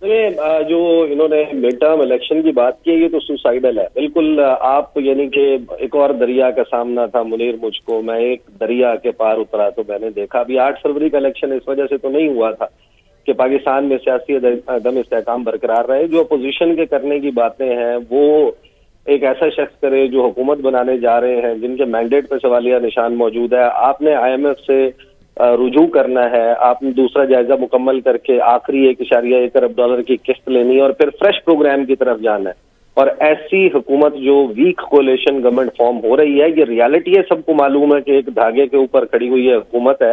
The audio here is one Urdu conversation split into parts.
جو انہوں نے مڈ ٹرم الیکشن کی بات کی ہے یہ تو سوسائڈل ہے بالکل. آپ یعنی کہ ایک اور دریا کا سامنا تھا منیر مجھ کو، میں ایک دریا کے پار اترا تو میں نے دیکھا. ابھی 8 فروری کا الیکشن اس وجہ سے تو نہیں ہوا تھا کہ پاکستان میں سیاسی عدم استحکام برقرار رہے. جو اپوزیشن کے کرنے کی باتیں ہیں وہ ایک ایسا شخص کرے جو حکومت بنانے جا رہے ہیں، جن کے مینڈیٹ پہ سوالیہ نشان موجود ہے. آپ نے آئی ایم ایف سے رجوع کرنا ہے، آپ نے دوسرا جائزہ مکمل کر کے آخری 1.1 ارب ڈالر کی قسط لینی ہے اور پھر فریش پروگرام کی طرف جانا ہے. اور ایسی حکومت جو ویک کولیشن گورنمنٹ فارم ہو رہی ہے، یہ ریالٹی ہے، سب کو معلوم ہے کہ ایک دھاگے کے اوپر کھڑی ہوئی ہے حکومت ہے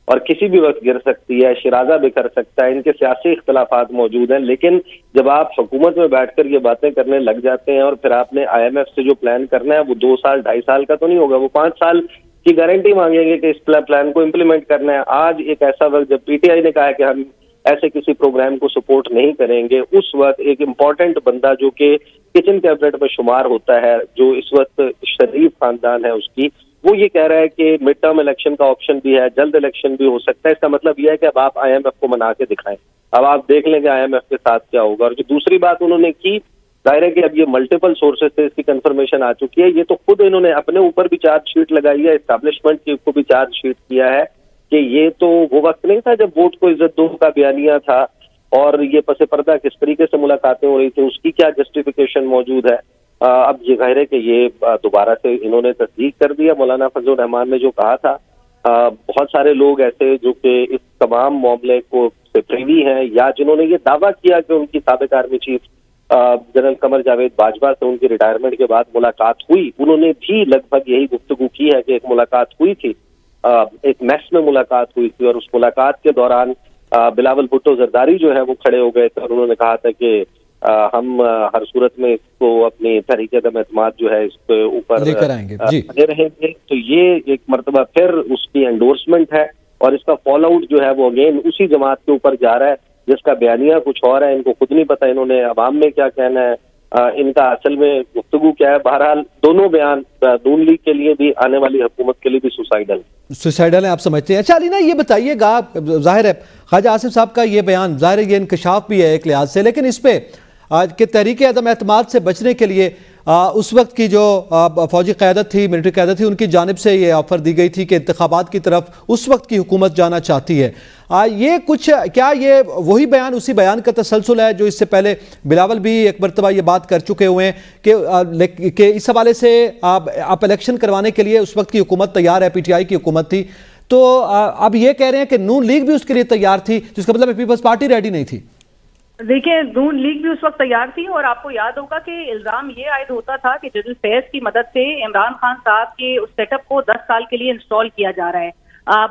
اور کسی بھی وقت گر سکتی ہے، شرازہ بکھر سکتا ہے. ان کے سیاسی اختلافات موجود ہیں، لیکن جب آپ حکومت میں بیٹھ کر یہ باتیں کرنے لگ جاتے ہیں اور پھر آپ نے آئی ایم ایف سے جو پلان کرنا ہے وہ 2 سال 2.5 سال کا تو نہیں ہوگا، وہ 5 سال کی گارنٹی مانگیں گے کہ اس پلان کو امپلیمنٹ کرنا ہے. آج ایک ایسا وقت جب پی ٹی آئی نے کہا کہ ہم ایسے کسی پروگرام کو سپورٹ نہیں کریں گے، اس وقت ایک امپورٹنٹ بندہ جو کہ کچن کیبنٹ میں شمار ہوتا ہے، جو اس وقت شریف خاندان ہے اس کی، وہ یہ کہہ رہا ہے کہ مڈ ٹرم الیکشن کا آپشن بھی ہے، جلد الیکشن بھی ہو سکتا ہے. اس کا مطلب یہ ہے کہ اب آپ آئی ایم ایف کو منا کے دکھائیں. اب آپ دیکھ لیں کہ آئی ایم ایف کے ساتھ کیا ہوگا. اور جو دوسری بات انہوں نے کی، ظاہر ہے کہ اب یہ ملٹیپل سورسز سے اس کی کنفرمیشن آ چکی ہے. یہ تو خود انہوں نے اپنے اوپر بھی چارج شیٹ لگائی ہے، اسٹیبلشمنٹ کی کو بھی چارج شیٹ کیا ہے کہ یہ تو وہ وقت نہیں تھا جب ووٹ کو عزت دو کا بیانیہ تھا اور یہ پس پردہ کس طریقے سے ملاقاتیں ہو رہی تھی، اس کی کیا جسٹیفیکیشن موجود ہے. اب یہ ظاہر ہے کہ یہ دوبارہ سے انہوں نے تصدیق کر دیا. مولانا فضل الرحمان نے جو کہا تھا، بہت سارے لوگ ایسے جو کہ اس تمام معاملے کو سے پریوی ہیں یا جنہوں نے یہ دعویٰ کیا کہ ان کی سابق army chief general Qamar Javed Bajwa سے ان کی ریٹائرمنٹ کے بعد ملاقات ہوئی، انہوں نے بھی لگ بھگ یہی گفتگو کی ہے کہ ایک ملاقات ہوئی تھی، ایک میس میں ملاقات ہوئی تھی اور اس ملاقات کے دوران بلاول بھٹو زرداری جو ہے وہ کھڑے ہو گئے تھے اور انہوں نے کہا تھا کہ ہم ہر صورت میں اس کو اپنی تحریک عدم اعتماد جو ہے اس کے اوپر لے کر آئیں گے لے رہے تھے. تو یہ ایک مرتبہ پھر اس کی انڈورسمنٹ ہے اور اس کا فال آؤٹ جو ہے وہ اگین اسی جماعت کے اوپر جا رہا ہے جس کا بیانیہ کچھ اور ہے. ان کو خود نہیں پتا انہوں نے عوام میں کیا کہنا ہے، ان کا اصل میں گفتگو کیا ہے. بہرحال دونوں بیان نون لیگ کے لیے بھی، آنے والی حکومت کے لیے بھی سوسائڈل ہیں آپ سمجھتے ہیں. اچھا علی نا، یہ بتائیے گا، ظاہر ہے خواجہ آصف صاحب کا یہ بیان ظاہر ہے یہ انکشاف بھی ہے ایک لحاظ سے، لیکن اس پہ کہ تحریک عدم اعتماد سے بچنے کے لیے اس وقت کی جو فوجی قیادت تھی، ملٹری قیادت تھی، ان کی جانب سے یہ آفر دی گئی تھی کہ انتخابات کی طرف اس وقت کی حکومت جانا چاہتی ہے. یہ کچھ کیا یہ وہی بیان، اسی بیان کا تسلسل ہے جو اس سے پہلے بلاول بھی ایک مرتبہ یہ بات کر چکے ہوئے ہیں کہ اس حوالے سے آپ الیکشن کروانے کے لیے اس وقت کی حکومت تیار ہے، پی ٹی آئی کی حکومت تھی، تو اب یہ کہہ رہے ہیں کہ نون لیگ بھی اس کے لیے تیار تھی، جس کا مطلب پیپلز پارٹی ریڈی نہیں تھی. دیکھیں، نون لیگ بھی اس وقت تیار تھی اور آپ کو یاد ہوگا کہ الزام یہ عائد ہوتا تھا کہ جنرل فیض کی مدد سے عمران خان صاحب کے اس سیٹ اپ کو 10 سال کے لیے انسٹال کیا جا رہا ہے.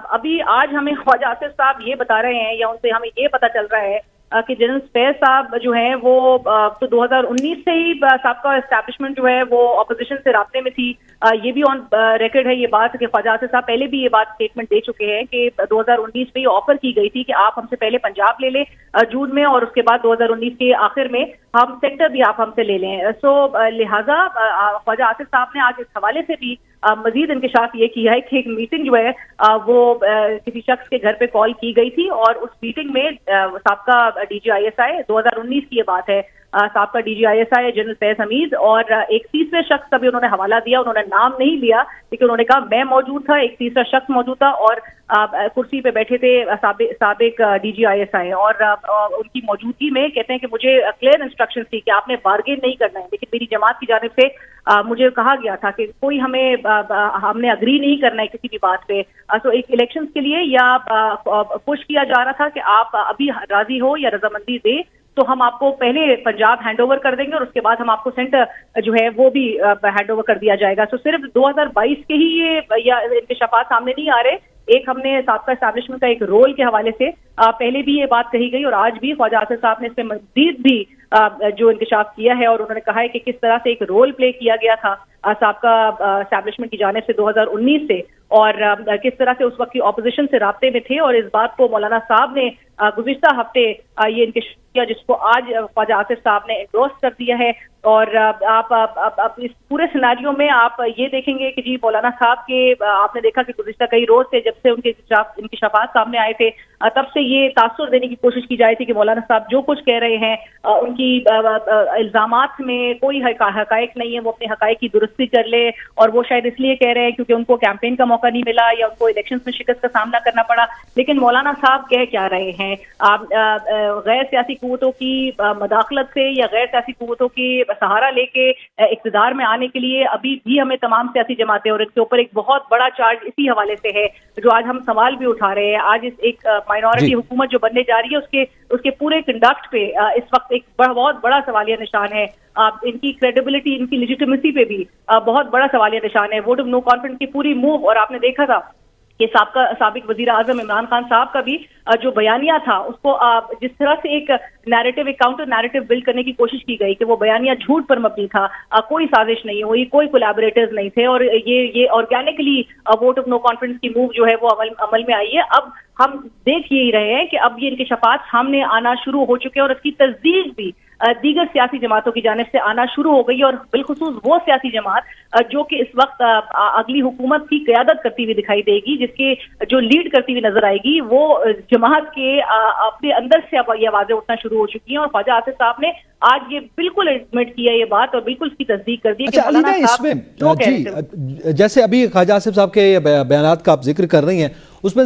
ابھی آج ہمیں خواجہ آصف صاحب یہ بتا رہے ہیں یا ان سے ہمیں یہ پتا چل رہا ہے کہ جنرل فیض صاحب جو ہیں وہ تو 2019 سے ہی صاحب کا اسٹیبلشمنٹ جو ہے وہ اپوزیشن سے رابطے میں تھی. یہ بھی آن ریکارڈ ہے یہ بات کہ خواجہ آصف صاحب پہلے بھی یہ بات اسٹیٹمنٹ دے چکے ہیں کہ 2019 میں یہ آفر کی گئی تھی کہ آپ ہم سے پہلے پنجاب لے لیں جون میں اور اس کے بعد 2019 کے آخر میں ہم سیکٹر بھی آپ ہم سے لے لیں. سو لہٰذا خواجہ آصف صاحب نے آج اس حوالے سے بھی مزید انکشاف یہ کیا ہے کہ ایک میٹنگ جو ہے وہ کسی شخص کے گھر پہ کال کی گئی تھی اور اس میٹنگ میں سابقہ ڈی جی آئی ایس آئی 2019 کی یہ بات ہے، سابقہ D G I S I general Faiz Hameed اور ایک تیسرے شخص کا بھی انہوں نے حوالہ دیا. انہوں نے نام نہیں لیا لیکن انہوں نے کہا میں موجود تھا، ایک تیسرا شخص موجود تھا اور کرسی پہ بیٹھے تھے سابق ڈی جی آئی ایس آئی اور ان کی موجودگی میں کہتے ہیں کہ مجھے کلیئر انسٹرکشن تھی کہ آپ نے بارگین نہیں کرنا ہے، لیکن میری جماعت کی جانب سے مجھے کہا گیا تھا کہ کوئی ہم نے اگری نہیں کرنا ہے کسی بھی بات پہ. سو ایک الیکشنز کے لیے یا پش کیا جا رہا تھا کہ آپ ابھی راضی ہو یا رضامندی دے تو ہم آپ کو پہلے پنجاب ہینڈ اوور کر دیں گے اور اس کے بعد ہم آپ کو سینٹر جو ہے وہ بھی ہینڈ اوور کر دیا جائے گا. سو صرف 2022 کے ہی یہ انکشافات سامنے نہیں آ رہے. ایک ہم نے سابقہ اسٹیبلشمنٹ کا ایک رول کے حوالے سے پہلے بھی یہ بات کہی گئی اور آج بھی خواجہ آصف صاحب نے اس پہ مزید بھی جو انکشاف کیا ہے اور انہوں نے کہا ہے کہ کس طرح سے ایک رول پلے کیا گیا تھا سابقہ اسٹیبلشمنٹ کی جانب سے 2019 سے اور کس طرح سے اس وقت کی اپوزیشن سے رابطے میں تھے. اور اس بات کو مولانا صاحب نے گزشتہ ہفتے یہ انکشاف کیا جس کو آج خواجہ آصف صاحب نے انڈورس کر دیا ہے اور آپ اس پورے سیناریو میں آپ یہ دیکھیں گے کہ جی مولانا صاحب کے آپ نے دیکھا کہ گزشتہ کئی روز سے جب سے ان کے انکشافات سامنے آئے تھے تب سے یہ تاثر دینے کی کوشش کی جائے تھی کہ مولانا صاحب جو کچھ کہہ رہے ہیں ان کی الزامات میں کوئی حقائق نہیں ہے، وہ اپنے حقائق کی درستی کر لے، اور وہ شاید اس لیے کہہ رہے ہیں کیونکہ ان کو کیمپین کا موقع نہیں ملا یا ان کو الیکشنز میں شکست کا سامنا کرنا پڑا۔ لیکن مولانا صاحب کہہ کیا رہے ہیں؟ غیر سیاسی قوتوں کی مداخلت سے یا غیر سیاسی قوتوں کی سہارا لے کے اقتدار میں آنے کے لیے ابھی بھی ہمیں تمام سیاسی جماعتیں، اور ان کے اوپر ایک بہت بڑا چارج اسی حوالے سے ہے جو آج ہم سوال بھی اٹھا رہے ہیں، آج ایک مائنورٹی حکومت جو بننے جا رہی ہے اس کے پورے کنڈکٹ پہ اس وقت ایک بہت بڑا سوالیہ نشان ہے۔ ان کی کریڈیبلٹی، ان کی لیجیٹیمیسی پہ بھی بہت بڑا سوالیہ نشان ہے۔ ووٹ آف نو کانفیڈنس کی پوری موو، اور آپ نے دیکھا تھا کہ سابق وزیر اعظم عمران خان صاحب کا بھی جو بیانیہ تھا اس کو جس طرح سے ایک نیریٹو، ایک کاؤنٹر نیریٹو بلڈ کرنے کی کوشش کی گئی کہ وہ بیانیہ جھوٹ پر مبنی تھا، کوئی سازش نہیں ہوئی، کوئی کولیبریٹرز نہیں تھے، اور یہ organically vote of no confidence کی موو جو ہے وہ عمل میں آئی ہے۔ اب ہم دیکھ یہی رہے ہیں کہ اب یہ انکشافات سامنے آنا شروع ہو چکے ہیں، اور اس کی تصدیق بھی دیگر سیاسی جماعتوں کی جانب سے آنا شروع ہو گئی، اور بالخصوص وہ سیاسی جماعت جو کہ اس وقت اگلی حکومت کی قیادت کرتی ہوئی دکھائی دے گی، جس کے جو لیڈ کرتی ہوئی نظر آئے گی، وہ جماعت کے اپنے اندر سے اب یہ آوازیں اٹھنا شروع ہو چکی ہیں۔ اور خواجہ آصف صاحب نے آج یہ بالکل ایڈمٹ کیا یہ بات، اور بالکل اس کی تصدیق کر دی کہ مولانا صاحب جیسے ابھی خواجہ آصف صاحب کے بیانات کا آپ ذکر کر رہی ہیں، اس میں